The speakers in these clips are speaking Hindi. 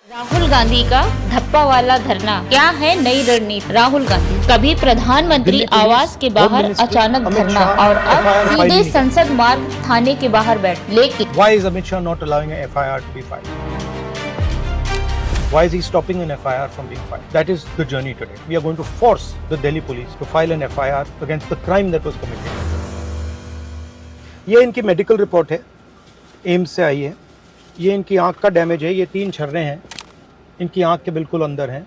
राहुल गांधी का धप्पा वाला धरना, क्या है नई रणनीति? राहुल गांधी कभी प्रधानमंत्री आवास के बाहर अचानक धरना और अब सीधे संसद मार्ग थाने के बाहर बैठ। लेकिन Why is Amit Shah not allowing an FIR to be filed? Why is he stopping an FIR from being filed? That is the journey today. We are going to force the Delhi police to file an FIR against the crime that was committed. ये इनकी मेडिकल रिपोर्ट है, एम्स से आई है। ये इनकी आंख का डैमेज है, ये 3 छर्रे हैं इनकी आंख के बिल्कुल अंदर हैं।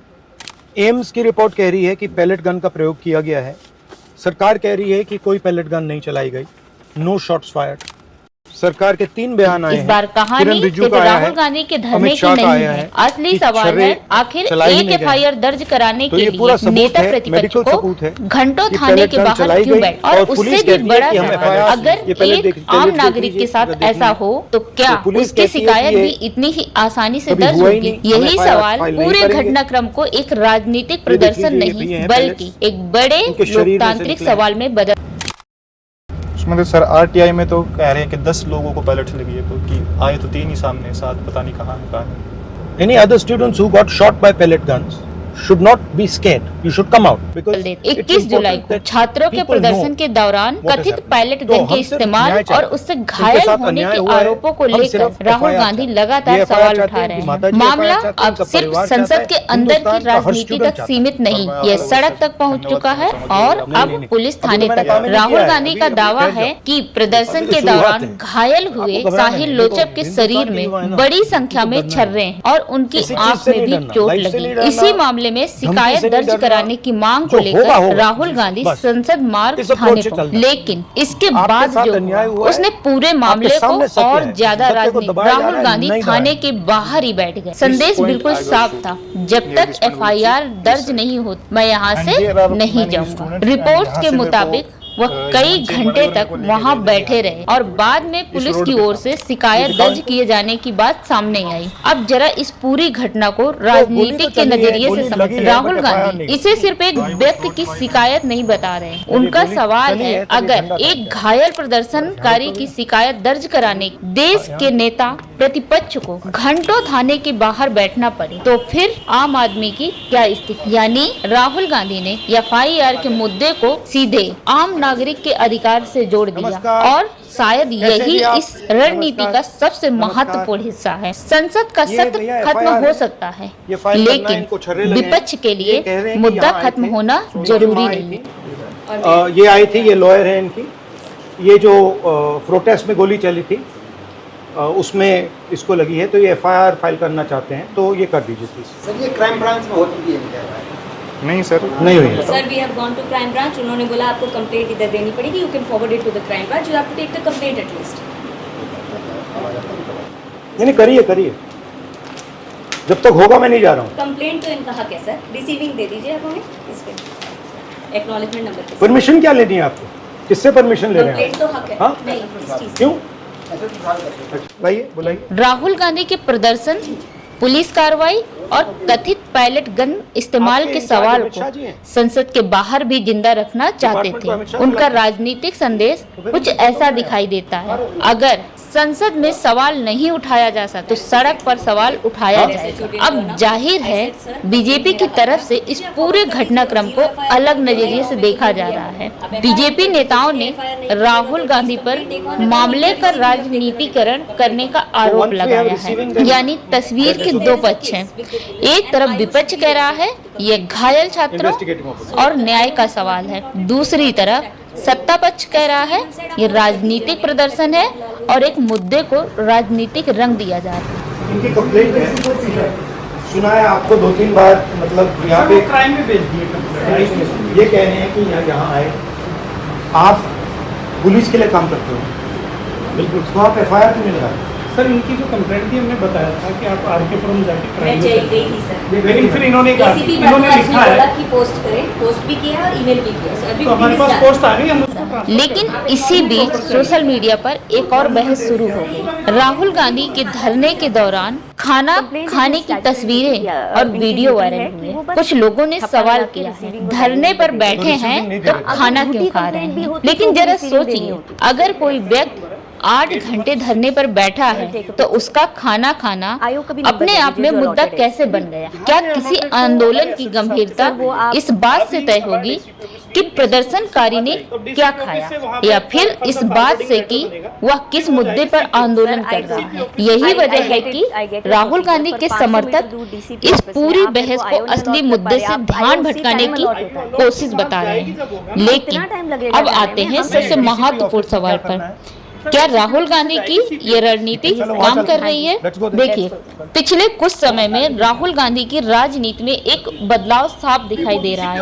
एम्स की रिपोर्ट कह रही है कि पैलेट गन का प्रयोग किया गया है। सरकार कह रही है कि कोई पैलेट गन नहीं चलाई गई, नो शॉट्स फायर्ड। सरकार के 3 बयान आए हैं। इस बार कहानी सिर्फ राहुल गांधी के धरने की नहीं है। असली सवाल है आखिर एक FIR दर्ज कराने के लिए नेता प्रतिपक्ष को घंटों थाने के बाहर क्यों बैठ? और उससे भी बड़ा सवाल, अगर एक आम नागरिक के साथ ऐसा हो तो क्या उसकी शिकायत भी इतनी ही आसानी से दर्ज होगी? यही सवाल पूरे घटनाक्रम को एक राजनीतिक प्रदर्शन नहीं बल्कि एक बड़े लोकतांत्रिक सवाल में बदल। उसमें सर RTI में तो कह रहे हैं कि 10 लोगों को पैलेट लगी है, तो कि आए तो 3 ही सामने, 7 पता नहीं कहाँ है। Any other students who got shot by pellet guns should not be scared. You should come out because 21 जुलाई को छात्रों के प्रदर्शन के दौरान कथित पायलट गन के इस्तेमाल और उससे घायल होने के आरोपों को लेकर राहुल गांधी लगातार सवाल उठा रहे हैं। मामला अब सिर्फ संसद के अंदर की राजनीति तक सीमित नहीं, ये सड़क तक पहुंच चुका है और अब पुलिस थाने तक। राहुल गांधी का दावा है कि प्रदर्शन के दौरान घायल हुए साहिल लोचब के शरीर में बड़ी संख्या में छर्रे हैं और उनकी आंख में भी चोट लगी। इसी मामले में शिकायत दर्ज कराने की मांग को लेकर राहुल गांधी संसद मार्ग थाने पहुंचे, लेकिन इसके बाद जो उसने पूरे मामले को और ज्यादा राजनीतिक, राहुल गांधी थाने के बाहर ही बैठ गए। संदेश बिल्कुल साफ था, जब तक FIR दर्ज नहीं हो मैं यहाँ से नहीं जाऊंगा। रिपोर्ट्स के मुताबिक वह कई घंटे तक वहां बैठे रहे और बाद में पुलिस की ओर से शिकायत दर्ज किए जाने की बात सामने आई। अब जरा इस पूरी घटना को राजनीतिक के नजरिए से समझ। राहुल गांधी इसे सिर्फ एक व्यक्ति की शिकायत नहीं बता रहे। उनका सवाल है, अगर एक घायल प्रदर्शनकारी की शिकायत दर्ज कराने देश के नेता प्रतिपक्ष को घंटों थाने के बाहर बैठना पड़े तो फिर आम आदमी की क्या स्थिति? यानी राहुल गांधी ने FIR के मुद्दे को सीधे आम नागरिक के अधिकार से जोड़ दिया और शायद यही इस रणनीति का सबसे महत्वपूर्ण हिस्सा है। संसद का सत्र खत्म हो सकता है, लेकिन विपक्ष के लिए मुद्दा खत्म होना जरूरी नहीं। ये आई थी, ये लॉयर है इनकी, ये जो प्रोटेस्ट में गोली चली थी उसमें इसको लगी है, तो ये FIR फाइल करना चाहते हैं, तो ये कर दीजिए प्लीज। सर ये क्राइम ब्रांच में हो चुकी है? नहीं सर, नहीं हुई है। Sir we have gone to crime branch, उन्होंने बोला आपको कंप्लेंट इधर देनी पड़ेगी, you can forward it to the crime branch, you have to take the complaint at least. नहीं करिए, जब तक होगा मैं नहीं जा रहा हूँ। कंप्लेंट तो इनका हक है सर, रिसीविंग दे दीजिए आप हमें इस पे एक्नॉलेजमेंट नंबर पे। परमिशन क्या लेनी है आपको? किससे परमिशन ले रहे हैं? कंप्लेंट तो हक है। हाँ? नहीं इस चीज क्यों? बुलाइए। राहुल गांधी के प्रदर्शन, पुलिस कार्रवाई और कथित पायलट गन इस्तेमाल के सवाल को संसद के बाहर भी जिंदा रखना चाहते थे। उनका राजनीतिक संदेश कुछ ऐसा दिखाई देता है, अगर संसद में सवाल नहीं उठाया जा सकता तो सड़क पर सवाल उठाया जाएगा। अब जाहिर है बीजेपी की तरफ से इस पूरे घटनाक्रम को अलग नजरिए से देखा जा रहा है। बीजेपी नेताओं ने राहुल गांधी पर मामले का राजनीतिकरण करने का आरोप लगाया है, यानी तस्वीर के 2 पक्ष हैं। एक तरफ विपक्ष कह रहा है ये घायल छात्रों और न्याय का सवाल है, दूसरी तरफ सत्ता पक्ष कह रहा है ये राजनीतिक प्रदर्शन है और एक मुद्दे को राजनीतिक रंग दिया जा रहा है। इनकी कंप्लेंट है, सुना है आपको 2-3 बार, मतलब यहाँ पे क्राइम में भेज दिए। ये कह रहे हैं कि यहाँ आए, आप पुलिस के लिए काम करते हो, बिल्कुल, तो आप FIR क्यों नहीं लगाए? सर इनकी जो कंप्लेंट थी हमने बताया था कि आप RK-पुरम जाके मैं गई थी सर, लेकिन फिर इन्होंने लिखा है कि पोस्ट करें, पोस्ट भी किया और ईमेल भी किया, तो हमारे पास पोस्ट आ गई, हम उसको। लेकिन इसी बीच सोशल मीडिया पर एक और बहस शुरू हो गई। राहुल गांधी के धरने के दौरान खाना खाने की तस्वीरें और वीडियो वायरल हुए। कुछ लोगों ने सवाल किया है, धरने पर बैठे हैं तो खाना क्यों खा रहे हैं? लेकिन जरा सोचिए, अगर कोई व्यक्ति 8 घंटे धरने पर बैठा है तो उसका खाना खाना अपने आप में मुद्दा कैसे बन गया? क्या किसी आंदोलन की गंभीरता इस बात से तय होगी कि प्रदर्शनकारी ने क्या खाया, या फिर इस बात से कि वह किस मुद्दे पर आंदोलन कर रहा है? यही वजह है कि राहुल गांधी के समर्थक इस पूरी बहस को असली मुद्दे से ध्यान भटकाने की कोशिश बता रहे हैं। लेकिन अब आते हैं सबसे महत्वपूर्ण सवाल पर, क्या राहुल गांधी की ये रणनीति काम कर रही है? देखिए, पिछले कुछ समय में राहुल गांधी की राजनीति में एक बदलाव साफ दिखाई दे रहा है।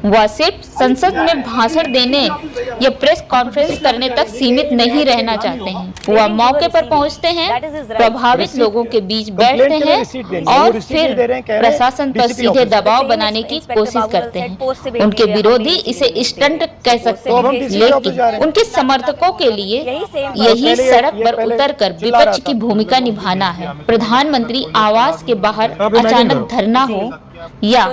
वह सिर्फ संसद में भाषण देने या प्रेस कॉन्फ्रेंस करने तक सीमित नहीं रहना चाहते हैं। वह मौके पर पहुंचते हैं, प्रभावित लोगों के बीच बैठते हैं और फिर प्रशासन पर सीधे दबाव बनाने की कोशिश करते हैं। उनके विरोधी इसे स्टंट कह सकते हैं, लेकिन उनके समर्थकों के लिए यही सड़क पर उतरकर विपक्ष की भूमिका निभाना है। प्रधानमंत्री आवास के बाहर अचानक धरना हो या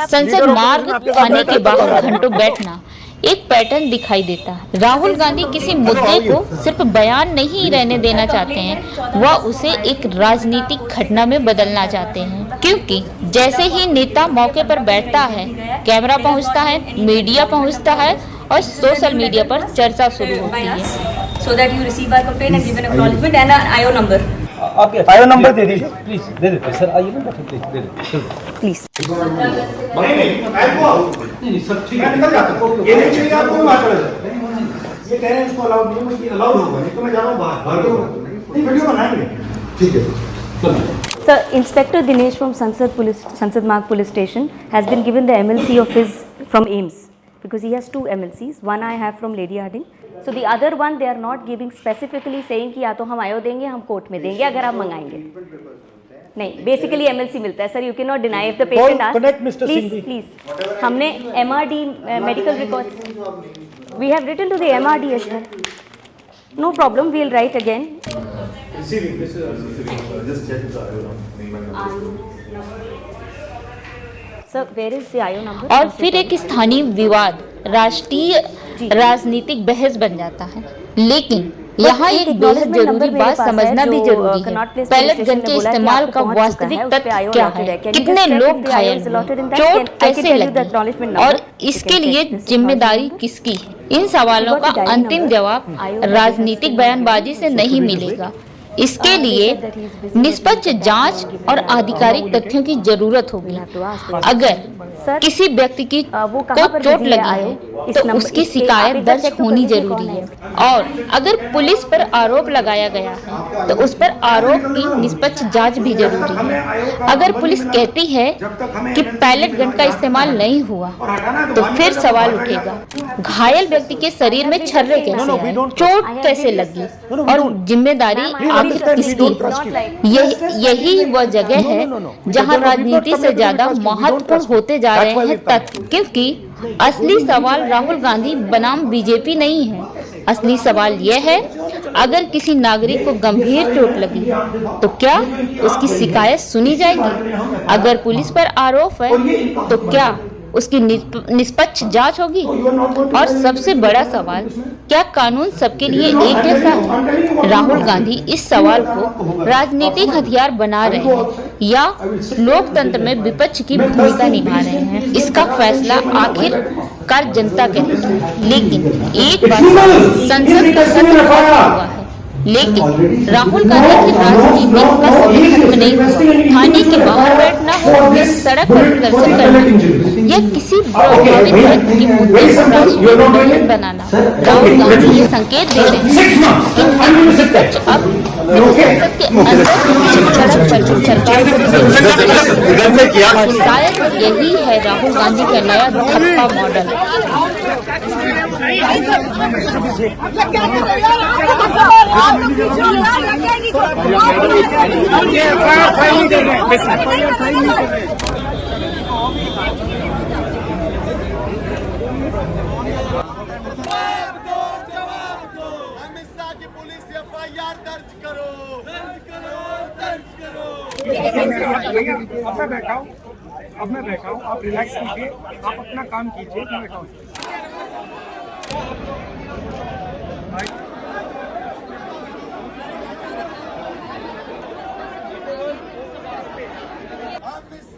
संसद मार्ग थाने के बाहर घंटों बैठना, एक पैटर्न दिखाई देता है। राहुल गांधी किसी मुद्दे को सिर्फ बयान नहीं रहने देना चाहते हैं, वह उसे एक राजनीतिक घटना में बदलना चाहते हैं। क्योंकि जैसे ही नेता मौके पर बैठता है, कैमरा पहुंचता है, मीडिया पहुंचता है और सोशल मीडिया पर चर्चा शुरू होती है। So that you receive our complaint and give an acknowledgement and an IO number. आप आयो नंबर दे दीजिए प्लीज, दे देते सर, आइए ना प्लीज दे देते Please. नहीं सब ठीक है, निकल जाता हूं। ये नहीं चाहिए आपको, मैं चले जाता हूं। ये कह रहे हैं इसको अलाउड नहीं, मुझे अलाउड होगा, नहीं तो मैं जा रहा हूं बाहर। नहीं वीडियो बनाएंगे, ठीक है। Sir, Inspector Dinesh from Sansad Marg Police Station has been given the MLC of his from AIMS because he has 2 MLCs. One I have from Lady Harding. So the other one they are not giving specifically saying कि या तो हम आयो देंगे, हम कोर्ट में देंगे अगर आप मंगाएंगे। नहीं, बेसिकली MLC मिलता है sir, you can not deny if the patient asks. Please हमने MRD medical records we have written to the MRD as well. No problem, we will write again. Sir where is the IO number? और फिर एक स्थानीय विवाद राष्ट्रीय राजनीतिक बहस बन जाता है। लेकिन यहाँ एक बेहद जरूरी बात समझना भी जरूरी है। पैलेट गन के इस्तेमाल का वास्तविक तथ्य क्या है? कितने लोग घायल हुए? चोट कैसे लगी? और इसके लिए जिम्मेदारी किसकी है? इन सवालों का अंतिम जवाब राजनीतिक बयानबाजी से नहीं मिलेगा। इसके लिए निष्पक्ष जांच और आधिकारिक तथ्यों की जरूरत होगी। अगर किसी व्यक्ति की को चोट लगी है तो उसकी शिकायत दर्ज होनी जरूरी है, और अगर पुलिस पर आरोप लगाया गया है तो उस पर आरोप की निष्पक्ष जांच भी जरूरी है। अगर पुलिस कहती है कि पैलेट गन का इस्तेमाल नहीं हुआ तो फिर सवाल उठेगा, घायल व्यक्ति के शरीर में छर्रे कैसे आए, चोट कैसे लगी और जिम्मेदारी आखिर किसकी? यही वह जगह है जहां राजनीति से ज्यादा महत्वपूर्ण होते जा रहे हैं तथ्य। क्योंकि असली सवाल राहुल गांधी बनाम बीजेपी नहीं है। असली सवाल यह है, अगर किसी नागरिक को गंभीर चोट लगी तो क्या उसकी शिकायत सुनी जाएगी? अगर पुलिस पर आरोप है तो क्या उसकी निष्पक्ष जांच होगी? और सबसे बड़ा सवाल, क्या कानून सबके लिए एक जैसा है? राहुल गांधी इस सवाल को राजनीतिक हथियार बना रहे हैं या लोकतंत्र में विपक्ष की भूमिका निभा रहे हैं? इसका फैसला आखिरकार जनता करेगी। लेकिन एक बात, संसद का सत्र खत्म हुआ है, लेकिन राहुल गांधी की राजनीति का खत्म नहीं हुआ। थाने के बाहर बैठना हो या सड़क पर प्रदर्शन करना या किसी प्रभावित व्यक्ति की मुद्दे को राष्ट्रीय आंदोलन बनाना, राहुल गांधी ये संकेत दे रहे हैं कि विपक्ष अब संसद के अंदर सड़क पर सरकार को, और शायद यही है राहुल गांधी का नया धप्पा मॉडल। अब मैं बैठा हूँ, आप रिलैक्स कीजिए, आप अपना काम कीजिए, मैं बैठा हूँ।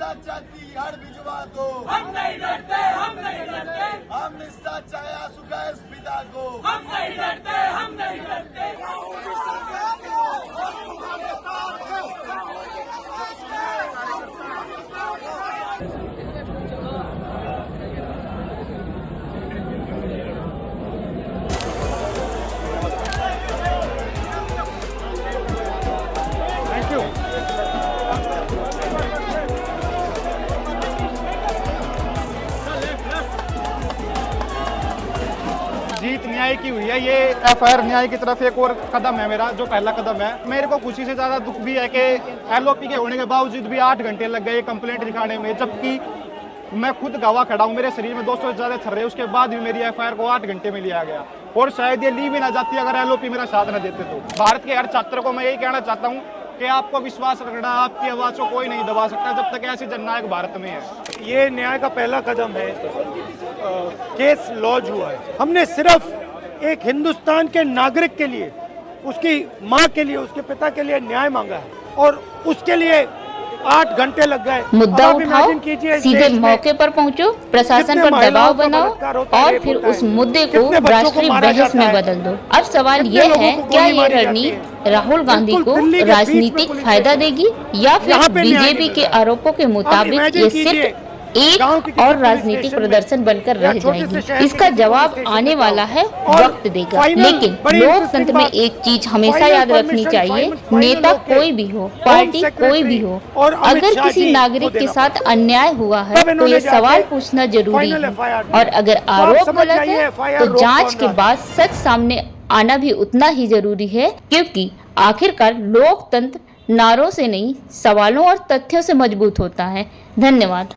भ्रष्टाचार की आड़ भिजवा दो, हम नहीं डरते, हम नहीं डरते, हम निष्ठा चाहे आंसू का इस पिता को, हम नहीं डरते, हम नहीं डरते। जीत न्याय की हुई है। ये एफआईआर न्याय की तरफ एक और कदम है मेरा, जो पहला कदम है। मेरे को खुशी से ज्यादा दुख भी है कि एलओपी के होने के बावजूद भी 8 घंटे लग गए कंप्लेंट दिखाने में, जबकि मैं खुद गवाह खड़ा हूँ। मेरे शरीर में 200 से ज्यादा थर्रे, उसके बाद भी मेरी एफआईआर को 8 घंटे में लिया गया, और शायद ये ली भी ना जाती अगर एलओपी मेरा साथ न देते तो। भारत के हर छात्र को मैं यही कहना चाहता हूँ कि आपको विश्वास रखना, आपकी आवाज को कोई नहीं दबा सकता जब तक ऐसी जननायक भारत में है। ये न्याय का पहला कदम है। केस लॉन्च हुआ है। हमने सिर्फ एक हिंदुस्तान के नागरिक के लिए, उसकी माँ के लिए, उसके पिता के लिए न्याय मांगा है, और उसके लिए 8 घंटे लग गए। मुद्दा उठाओ, सीधे मौके पर पहुंचो, प्रशासन पर दबाव बनाओ और फिर उस मुद्दे को राष्ट्रीय बहस में बदल दो। अब सवाल ये है, क्या ये रणनीति राहुल गांधी को राजनीतिक फायदा देगी या फिर बीजेपी के आरोपों के मुताबिक ये सिर्फ एक और राजनीतिक प्रदर्शन बनकर रह जाएगी? इसका जवाब आने वाला है, वक्त देगा। लेकिन लोकतंत्र में एक चीज हमेशा याद रखनी चाहिए, नेता कोई भी हो, पार्टी कोई भी हो, अगर किसी नागरिक के साथ अन्याय हुआ है तो ये सवाल पूछना जरूरी है, और अगर आरोप गलत है तो जांच के बाद सच सामने आना भी उतना ही जरूरी है, क्योंकि आखिरकार लोकतंत्र नारों से नहीं, सवालों और तथ्यों से मजबूत होता है। धन्यवाद।